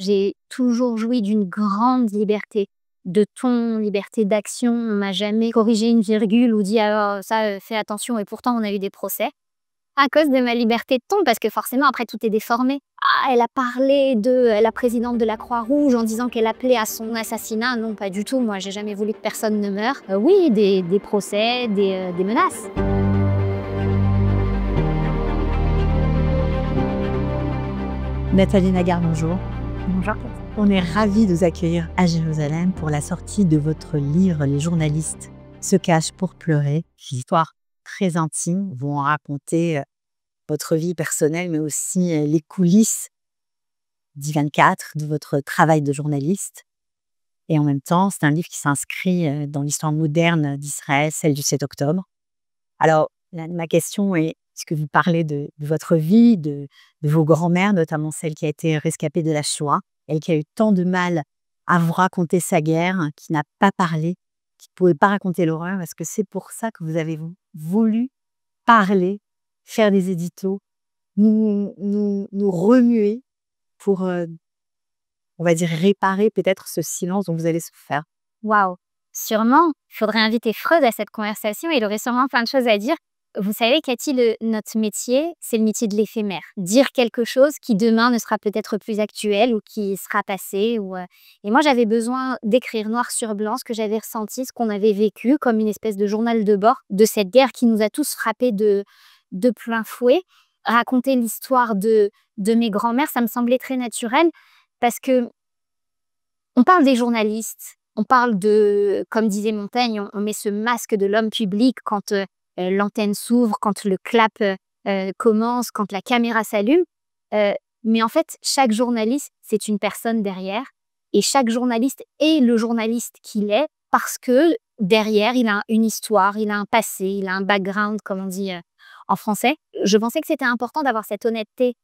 J'ai toujours joui d'une grande liberté de ton, liberté d'action. On m'a jamais corrigé une virgule ou dit: «Alors ça, fais attention» et pourtant on a eu des procès à cause de ma liberté de ton parce que forcément après tout est déformé. «Ah, elle a parlé de, la présidente de la Croix-Rouge en disant qu'elle appelait à son assassinat». Non, pas du tout, moi j'ai jamais voulu que personne ne meure. Oui, des procès, des menaces. Nathalie Nagar, bonjour. Bonjour. On est ravis de vous accueillir à Jérusalem pour la sortie de votre livre Les journalistes se cachent pour pleurer. L'histoire très intime, vous en racontez votre vie personnelle, mais aussi les coulisses d'I24, de votre travail de journaliste. Et en même temps, c'est un livre qui s'inscrit dans l'histoire moderne d'Israël, celle du 7 octobre. Alors, ma question est, puisque vous parlez de votre vie, de vos grands-mères, notamment celle qui a été rescapée de la Shoah, elle qui a eu tant de mal à vous raconter sa guerre, qui n'a pas parlé, qui ne pouvait pas raconter l'horreur, est-ce que c'est pour ça que vous avez voulu parler, faire des éditos, nous remuer pour, on va dire, réparer peut-être ce silence dont vous avez souffert? Waouh! Sûrement, il faudrait inviter Freud à cette conversation, il aurait sûrement plein de choses à dire. Vous savez, Cathy, notre métier, c'est le métier de l'éphémère. Dire quelque chose qui demain ne sera peut-être plus actuel ou qui sera passé. Et moi, j'avais besoin d'écrire noir sur blanc ce que j'avais ressenti, ce qu'on avait vécu, comme une espèce de journal de bord de cette guerre qui nous a tous frappés de plein fouet. Raconter l'histoire de mes grands-mères, ça me semblait très naturel parce que on parle des journalistes, on parle de, comme disait Montaigne, on met ce masque de l'homme public quand l'antenne s'ouvre, quand le clap commence, quand la caméra s'allume. Mais en fait, chaque journaliste, c'est une personne derrière. Et chaque journaliste est le journaliste qu'il est parce que derrière, il a une histoire, il a un passé, il a un background, comme on dit en français. Je pensais que c'était important d'avoir cette honnêteté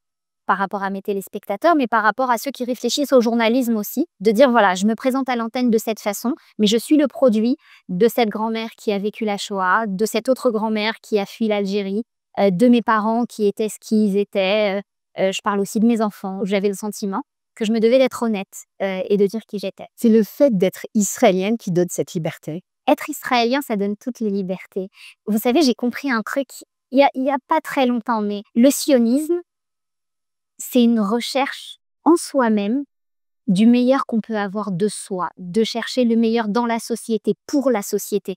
par rapport à mes téléspectateurs, mais par rapport à ceux qui réfléchissent au journalisme aussi, de dire voilà, je me présente à l'antenne de cette façon, mais je suis le produit de cette grand-mère qui a vécu la Shoah, de cette autre grand-mère qui a fui l'Algérie, de mes parents qui étaient ce qu'ils étaient. Je parle aussi de mes enfants. J'avais le sentiment que je me devais d'être honnête et de dire qui j'étais. C'est le fait d'être israélienne qui donne cette liberté. Être israélien, ça donne toutes les libertés. Vous savez, j'ai compris un truc il y a pas très longtemps, mais le sionisme, c'est une recherche en soi-même du meilleur qu'on peut avoir de soi, de chercher le meilleur dans la société, pour la société.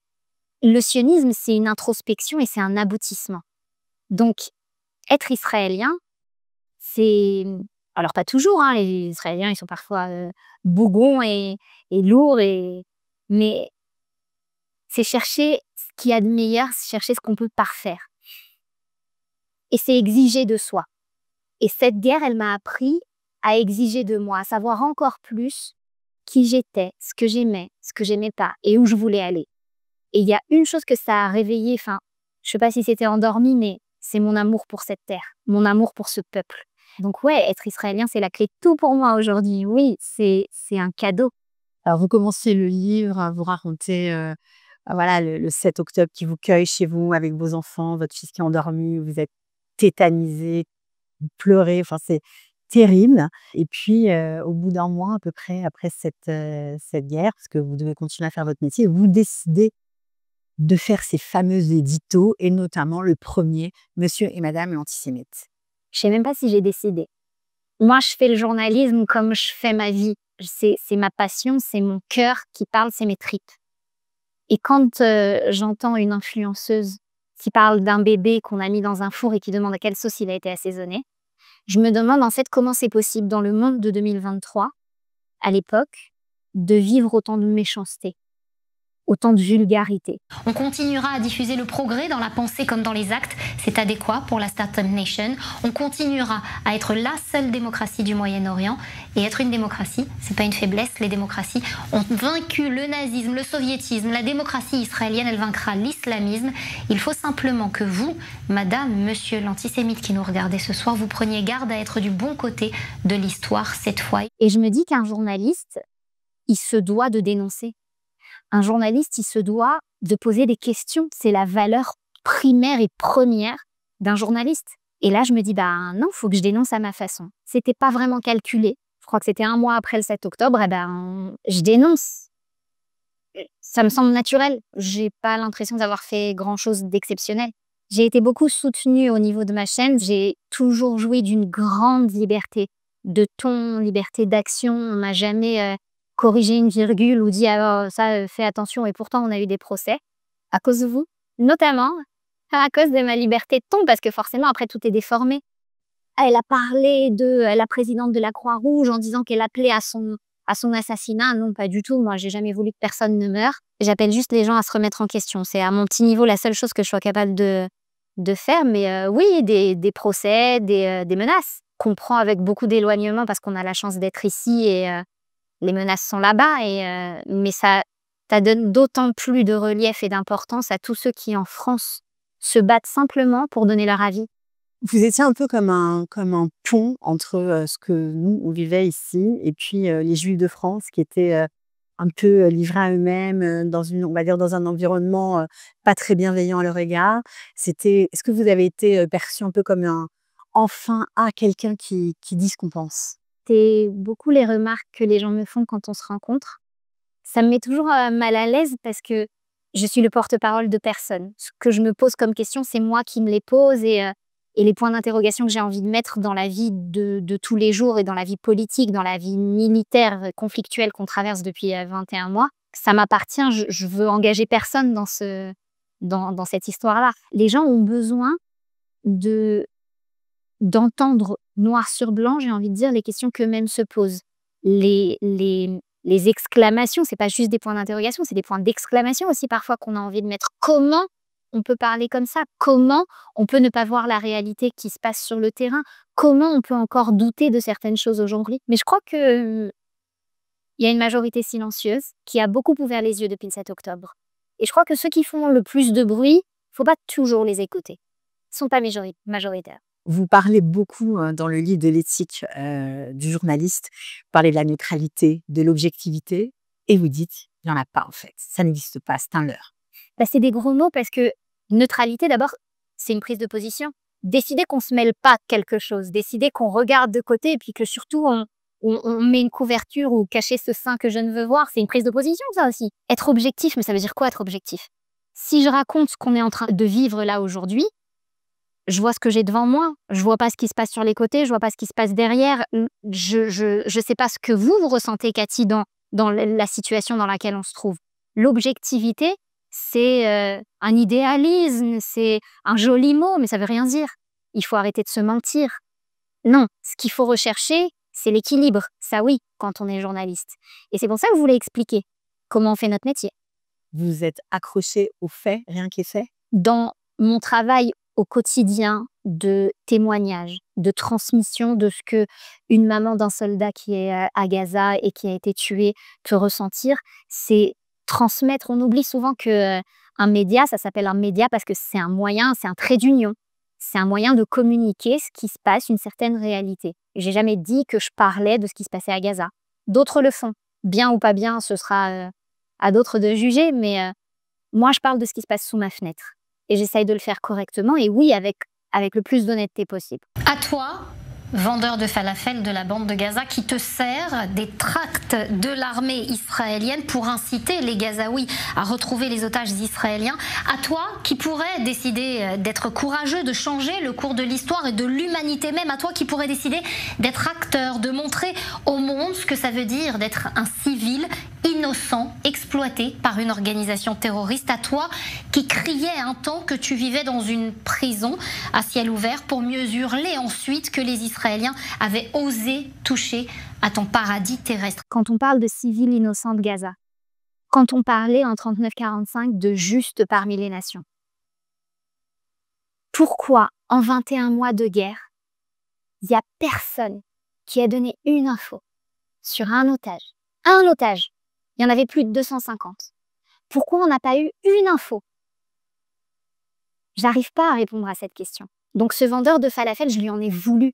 Le sionisme, c'est une introspection et c'est un aboutissement. Donc, être israélien, c'est... Alors, pas toujours, hein, les Israéliens, ils sont parfois bougons et lourds, mais c'est chercher ce qu'il y a de meilleur, c'est chercher ce qu'on peut parfaire. Et c'est exiger de soi. Et cette guerre, elle m'a appris à exiger de moi, à savoir encore plus qui j'étais, ce que j'aimais pas et où je voulais aller. Et il y a une chose que ça a réveillé, enfin, je sais pas si c'était endormi, mais c'est mon amour pour cette terre, mon amour pour ce peuple. Donc ouais, être israélien, c'est la clé de tout pour moi aujourd'hui. Oui, c'est un cadeau. Alors, vous commencez le livre à vous raconter voilà, le 7 octobre qui vous cueille chez vous avec vos enfants, votre fils qui est endormi, vous êtes tétanisé, vous pleurez, enfin c'est terrible. Et puis au bout d'un mois à peu près après cette guerre, parce que vous devez continuer à faire votre métier, vous décidez de faire ces fameux éditos et notamment le premier, Monsieur et Madame est antisémite. Je sais même pas si j'ai décidé. Moi, je fais le journalisme comme je fais ma vie. C'est ma passion, c'est mon cœur qui parle, c'est mes tripes. Et quand j'entends une influenceuse qui parle d'un bébé qu'on a mis dans un four et qui demande à quelle sauce il a été assaisonné, je me demande en fait comment c'est possible dans le monde de 2023, à l'époque, de vivre autant de méchanceté, autant de vulgarité. On continuera à diffuser le progrès dans la pensée comme dans les actes, c'est adéquat pour la Startup Nation. On continuera à être la seule démocratie du Moyen-Orient. Et être une démocratie, c'est pas une faiblesse. Les démocraties ont vaincu le nazisme, le soviétisme. La démocratie israélienne, elle vaincra l'islamisme. Il faut simplement que vous, madame, monsieur l'antisémite qui nous regardez ce soir, vous preniez garde à être du bon côté de l'histoire cette fois. Et je me dis qu'un journaliste, il se doit de dénoncer. Un journaliste, il se doit de poser des questions. C'est la valeur primaire et première d'un journaliste. Et là, je me dis, bah non, faut que je dénonce à ma façon. C'était pas vraiment calculé. crois que c'était 1 mois après le 7 octobre, eh ben, je dénonce. Ça me semble naturel. J'ai pas l'impression d'avoir fait grand-chose d'exceptionnel. J'ai été beaucoup soutenue au niveau de ma chaîne. J'ai toujours joui d'une grande liberté de ton, liberté d'action. On m'a jamais, corrigé une virgule ou dit: «Alors ça, fais attention» et pourtant on a eu des procès à cause de vous, notamment à cause de ma liberté de ton parce que forcément après tout est déformé. Elle a parlé de, la présidente de la Croix-Rouge en disant qu'elle appelait à son assassinat. Non, pas du tout. Moi, j'ai jamais voulu que personne ne meure. J'appelle juste les gens à se remettre en question. C'est à mon petit niveau la seule chose que je sois capable de faire. Mais oui, des procès, des menaces qu'on prend avec beaucoup d'éloignement parce qu'on a la chance d'être ici et les menaces sont là-bas. Mais ça donne d'autant plus de relief et d'importance à tous ceux qui, en France, se battent simplement pour donner leur avis. Vous étiez un peu comme un pont entre, ce que nous, on vivait ici et puis, les Juifs de France qui étaient, un peu, livrés à eux-mêmes, on va dire dans un environnement, pas très bienveillant à leur égard. Est-ce que vous avez été, perçus un peu comme quelqu'un qui dit ce qu'on pense? C'est beaucoup les remarques que les gens me font quand on se rencontre. Ça me met toujours, mal à l'aise parce que je suis le porte-parole de personne. Ce que je me pose comme question, c'est moi qui me les pose et les points d'interrogation que j'ai envie de mettre dans la vie de tous les jours et dans la vie politique, dans la vie militaire, conflictuelle qu'on traverse depuis, 21 mois, ça m'appartient. Je veux engager personne dans cette histoire-là. Les gens ont besoin de d'entendre noir sur blanc, j'ai envie de dire, les questions qu'eux-mêmes se posent. Les exclamations, c'est pas juste des points d'interrogation, c'est des points d'exclamation aussi parfois qu'on a envie de mettre. Comment on peut parler comme ça? Comment on peut ne pas voir la réalité qui se passe sur le terrain? Comment on peut encore douter de certaines choses aujourd'hui? Mais je crois que il y a une majorité silencieuse qui a beaucoup ouvert les yeux depuis le 7 octobre. Et je crois que ceux qui font le plus de bruit, faut pas toujours les écouter. Ils sont pas majoritaires. Vous parlez beaucoup, dans le livre de l'éthique, du journaliste. Vous parlez de la neutralité, de l'objectivité et vous dites: «Il y en a pas en fait, ça n'existe pas, c'est un leurre». Bah, c'est des gros mots parce que neutralité d'abord, c'est une prise de position. Décider qu'on se mêle pas de quelque chose, décider qu'on regarde de côté et puis que surtout on met une couverture ou cacher ce sein que je ne veux voir, c'est une prise de position ça aussi. Être objectif, mais ça veut dire quoi être objectif? Si je raconte ce qu'on est en train de vivre là aujourd'hui, je vois ce que j'ai devant moi, je vois pas ce qui se passe sur les côtés, je vois pas ce qui se passe derrière. Je sais pas ce que vous ressentez, Cathy, dans la situation dans laquelle on se trouve. L'objectivité, c'est un idéalisme, c'est un joli mot, mais ça veut rien dire. Il faut arrêter de se mentir. Non, ce qu'il faut rechercher, c'est l'équilibre. Ça oui, quand on est journaliste. Et c'est pour ça que je voulais expliquer comment on fait notre métier. Vous êtes accroché aux faits, rien qu'est fait? Dans mon travail au quotidien de témoignage, de transmission de ce que une maman d'un soldat qui est à Gaza et qui a été tué peut ressentir, c'est transmettre. On oublie souvent que un média, ça s'appelle un média parce que c'est un moyen, c'est un trait d'union. C'est un moyen de communiquer ce qui se passe, une certaine réalité. J'ai jamais dit que je parlais de ce qui se passait à Gaza. D'autres le font. Bien ou pas bien, ce sera à d'autres de juger, mais moi je parle de ce qui se passe sous ma fenêtre. Et j'essaye de le faire correctement et oui, avec le plus d'honnêteté possible. À toi, vendeur de falafel de la bande de Gaza, qui te sert des tracts de l'armée israélienne pour inciter les Gazaouis à retrouver les otages israéliens. À toi, qui pourrais décider d'être courageux, de changer le cours de l'histoire et de l'humanité même. À toi, qui pourrais décider d'être acteur, de montrer au monde ce que ça veut dire d'être un civil innocent, exploité par une organisation terroriste. À toi, qui criais un temps que tu vivais dans une prison à ciel ouvert pour mieux hurler ensuite que les Israéliens avaient osé toucher à ton paradis terrestre. Quand on parle de civils innocents de Gaza, quand on parlait en 39-45 de juste parmi les nations, pourquoi en 21 mois de guerre, il n'y a personne qui a donné une info sur un otage? Un otage. Il y en avait plus de 250. Pourquoi on n'a pas eu une info? J'arrive pas à répondre à cette question. Donc ce vendeur de falafel, je lui en ai voulu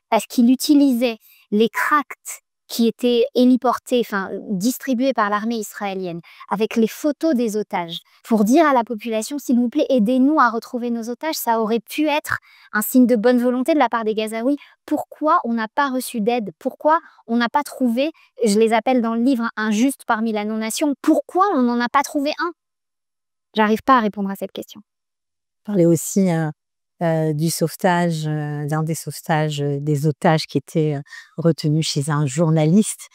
parce qu'il utilisait les tracts qui étaient héliportés, enfin distribués par l'armée israélienne, avec les photos des otages, pour dire à la population, s'il vous plaît, aidez-nous à retrouver nos otages, ça aurait pu être un signe de bonne volonté de la part des Gazaouis. Pourquoi on n'a pas reçu d'aide? Pourquoi on n'a pas trouvé, je les appelle dans le livre, un juste parmi la non-nation, pourquoi on n'en a pas trouvé un? J'arrive pas à répondre à cette question. Parler aussi du sauvetage, d'un des sauvetages des otages qui étaient retenus chez un journaliste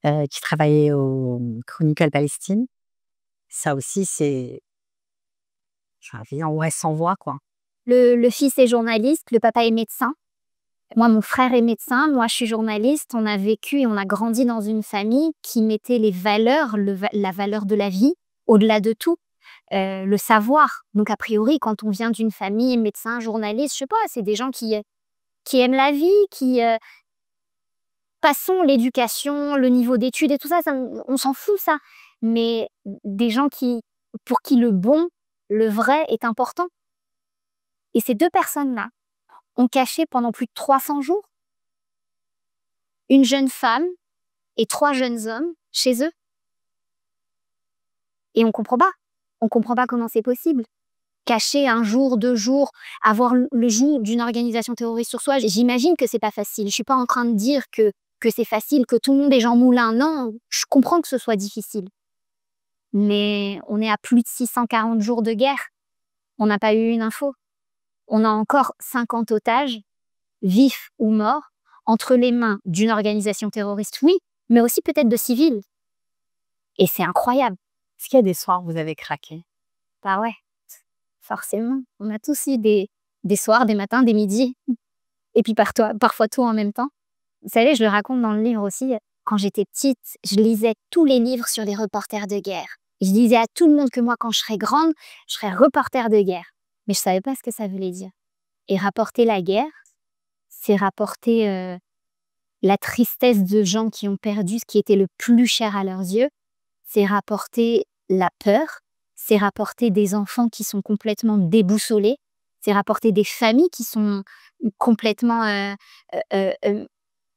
qui travaillait au Chronicle Palestine. Ça aussi, c'est ouais, sans voix, quoi. Le fils est journaliste, le papa est médecin. Moi, mon frère est médecin, moi je suis journaliste. On a vécu et on a grandi dans une famille qui mettait les valeurs, la valeur de la vie au-delà de tout. Le savoir. Donc, a priori, quand on vient d'une famille, médecin, journaliste, je sais pas, c'est des gens qui aiment la vie, qui passons l'éducation, le niveau d'études et tout ça, on s'en fout, ça. Mais des gens pour qui le bon, le vrai est important. Et ces deux personnes-là ont caché pendant plus de 300 jours une jeune femme et 3 jeunes hommes chez eux. Et on comprend pas. On comprend pas comment c'est possible. Cacher 1 jour, 2 jours, avoir le joug d'une organisation terroriste sur soi, j'imagine que c'est pas facile. Je suis pas en train de dire que c'est facile, que tout le monde est Jean Moulin. Non, je comprends que ce soit difficile. Mais on est à plus de 640 jours de guerre. On n'a pas eu une info. On a encore 50 otages, vifs ou morts, entre les mains d'une organisation terroriste, oui, mais aussi peut-être de civils. Et c'est incroyable. Est-ce qu'il y a des soirs où vous avez craqué? Bah ouais, forcément. On a tous eu des soirs, des matins, des midis. Et puis parfois tout en même temps. Vous savez, je le raconte dans le livre aussi. Quand j'étais petite, je lisais tous les livres sur les reporters de guerre. Je disais à tout le monde que moi, quand je serais grande, je serais reporter de guerre. Mais je savais pas ce que ça voulait dire. Et rapporter la guerre, c'est rapporter la tristesse de gens qui ont perdu ce qui était le plus cher à leurs yeux. C'est rapporter la peur. C'est rapporter des enfants qui sont complètement déboussolés. C'est rapporter des familles qui sont complètement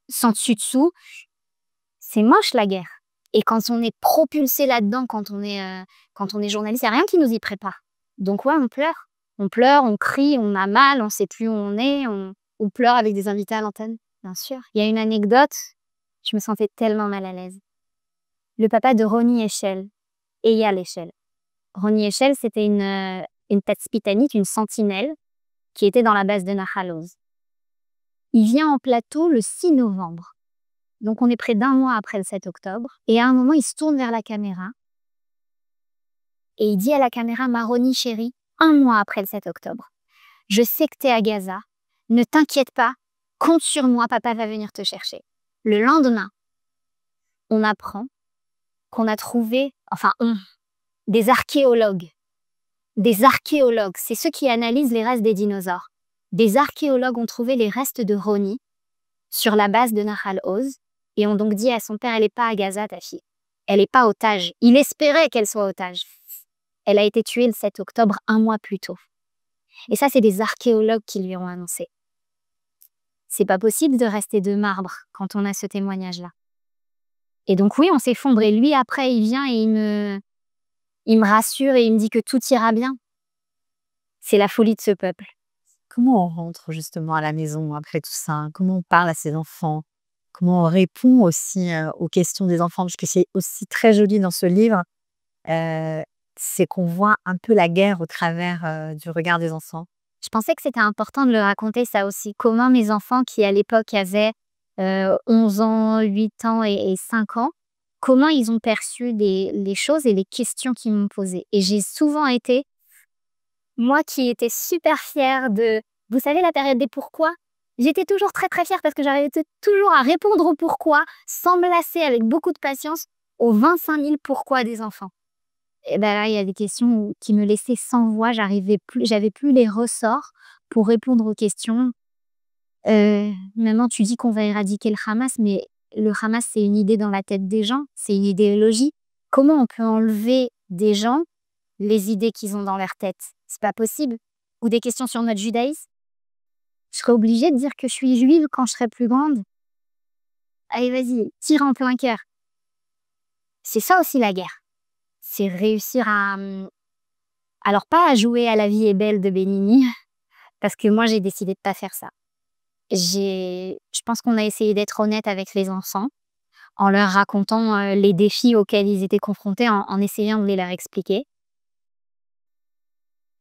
sans dessus-dessous. C'est moche, la guerre. Et quand on est propulsé là-dedans, quand on est journaliste, il n'y a rien qui nous y prépare. Donc ouais, on pleure. On pleure, on crie, on a mal, on ne sait plus où on est, on pleure avec des invités à l'antenne, bien sûr. Il y a une anecdote, je me sentais tellement mal à l'aise. Le papa de Roni Eshel, Eyal Eshel. Roni Eshel, c'était une tatspitanite, une sentinelle, qui était dans la base de Nahal Oz. Il vient en plateau le 6 novembre. Donc on est près d'1 mois après le 7 octobre. Et à un moment, il se tourne vers la caméra. Et il dit à la caméra, ma Roni chérie, 1 mois après le 7 octobre. Je sais que t'es à Gaza. Ne t'inquiète pas. Compte sur moi, papa va venir te chercher. Le lendemain, on apprend qu'on a trouvé, des archéologues. Des archéologues, c'est ceux qui analysent les restes des dinosaures. Des archéologues ont trouvé les restes de Roni sur la base de Nahal Oz et ont donc dit à son père, elle n'est pas à Gaza, ta fille. Elle n'est pas otage. Il espérait qu'elle soit otage. Elle a été tuée le 7 octobre, 1 mois plus tôt. Et ça, c'est des archéologues qui lui ont annoncé. C'est pas possible de rester de marbre quand on a ce témoignage-là. Et donc oui, on s'effondre. Et lui, après, il vient et il me rassure et il me dit que tout ira bien. C'est la folie de ce peuple. Comment on rentre justement à la maison après tout ça? Comment on parle à ses enfants? Comment on répond aussi aux questions des enfants? Parce que c'est aussi très joli dans ce livre. C'est qu'on voit un peu la guerre au travers du regard des enfants. Je pensais que c'était important de le raconter, ça aussi. Comment mes enfants, qui à l'époque avaient 11 ans, 8 ans et 5 ans, comment ils ont perçu les choses et les questions qu'ils m'ont posées. Et j'ai souvent été, moi qui étais super fière de, vous savez, la période des pourquoi, j'étais toujours très très fière parce que j'arrivais toujours à répondre au pourquoi, sans me lasser avec beaucoup de patience aux 25 000 pourquoi des enfants. Et ben là, il y a des questions qui me laissaient sans voix, j'avais plus les ressorts pour répondre aux questions. Maman, tu dis qu'on va éradiquer le Hamas, mais le Hamas, c'est une idée dans la tête des gens, c'est une idéologie. Comment on peut enlever des gens les idées qu'ils ont dans leur tête? C'est pas possible. Ou des questions sur notre judaïsme. Je serais obligée de dire que je suis juive quand je serai plus grande. allez vas-y, tire en plein cœur. C'est ça aussi la guerre. C'est réussir à, alors pas à jouer à La vie est belle de Benigni, parce que moi j'ai décidé de pas faire ça. Je pense qu'on a essayé d'être honnête avec les enfants, en leur racontant les défis auxquels ils étaient confrontés, en essayant de les leur expliquer.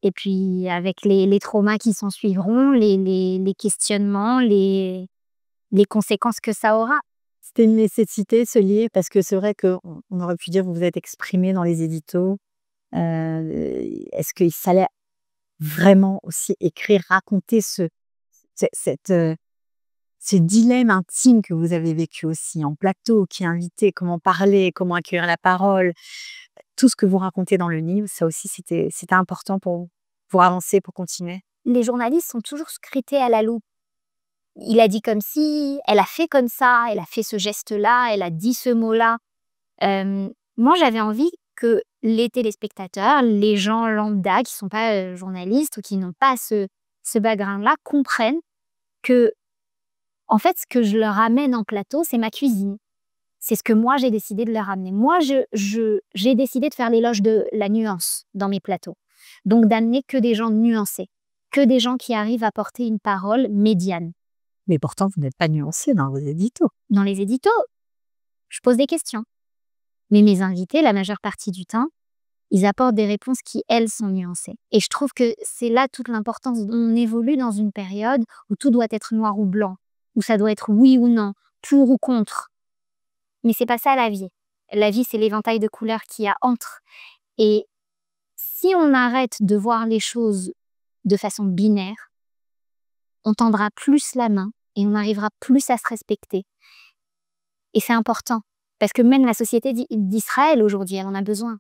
Et puis avec les traumas qui s'en suivront, les questionnements, les conséquences que ça aura. C'était une nécessité, ce livre, parce que c'est vrai qu'on aurait pu dire vous vous êtes exprimé dans les éditos. Est-ce qu'il fallait vraiment aussi écrire, raconter ce dilemme intime que vous avez vécu aussi en plateau, qui invité, comment parler, comment accueillir la parole, tout ce que vous racontez dans le livre, ça aussi c'était important pour avancer, pour continuer? Les journalistes sont toujours scrutés à la loupe. Il a dit comme si, elle a fait comme ça, elle a fait ce geste-là, elle a dit ce mot-là. Moi, j'avais envie que les téléspectateurs, les gens lambda qui ne sont pas journalistes ou qui n'ont pas ce background-là, comprennent que, en fait, ce que je leur amène en plateau, c'est ma cuisine. C'est ce que moi, j'ai décidé de leur amener. Moi, j'ai décidé de faire l'éloge de la nuance dans mes plateaux. Donc, d'amener que des gens nuancés, que des gens qui arrivent à porter une parole médiane. Mais pourtant, vous n'êtes pas nuancé dans vos éditos. Dans les éditos, je pose des questions. Mais mes invités, la majeure partie du temps, ils apportent des réponses qui, elles, sont nuancées. Et je trouve que c'est là toute l'importance. On évolue dans une période où tout doit être noir ou blanc, où ça doit être oui ou non, pour ou contre. Mais c'est pas ça la vie. La vie, c'est l'éventail de couleurs qu'il y a entre. Et si on arrête de voir les choses de façon binaire, on tendra plus la main et on arrivera plus à se respecter. Et c'est important, parce que même la société d'Israël aujourd'hui, elle en a besoin.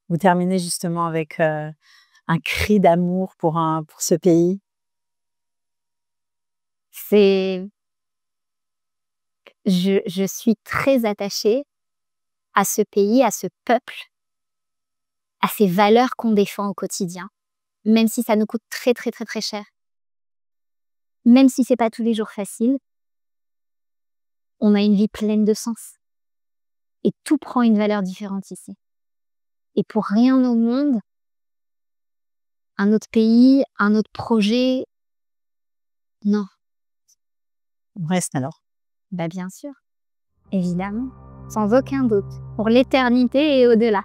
Vous terminez justement avec un cri d'amour pour ce pays. Je suis très attachée à ce pays, à ce peuple, à ces valeurs qu'on défend au quotidien, même si ça nous coûte très, très, très, très cher. Même si c'est pas tous les jours facile, on a une vie pleine de sens. Et tout prend une valeur différente ici. Et pour rien au monde, un autre pays, un autre projet, non. On reste alors. Bah bien sûr, évidemment, sans aucun doute, pour l'éternité et au-delà.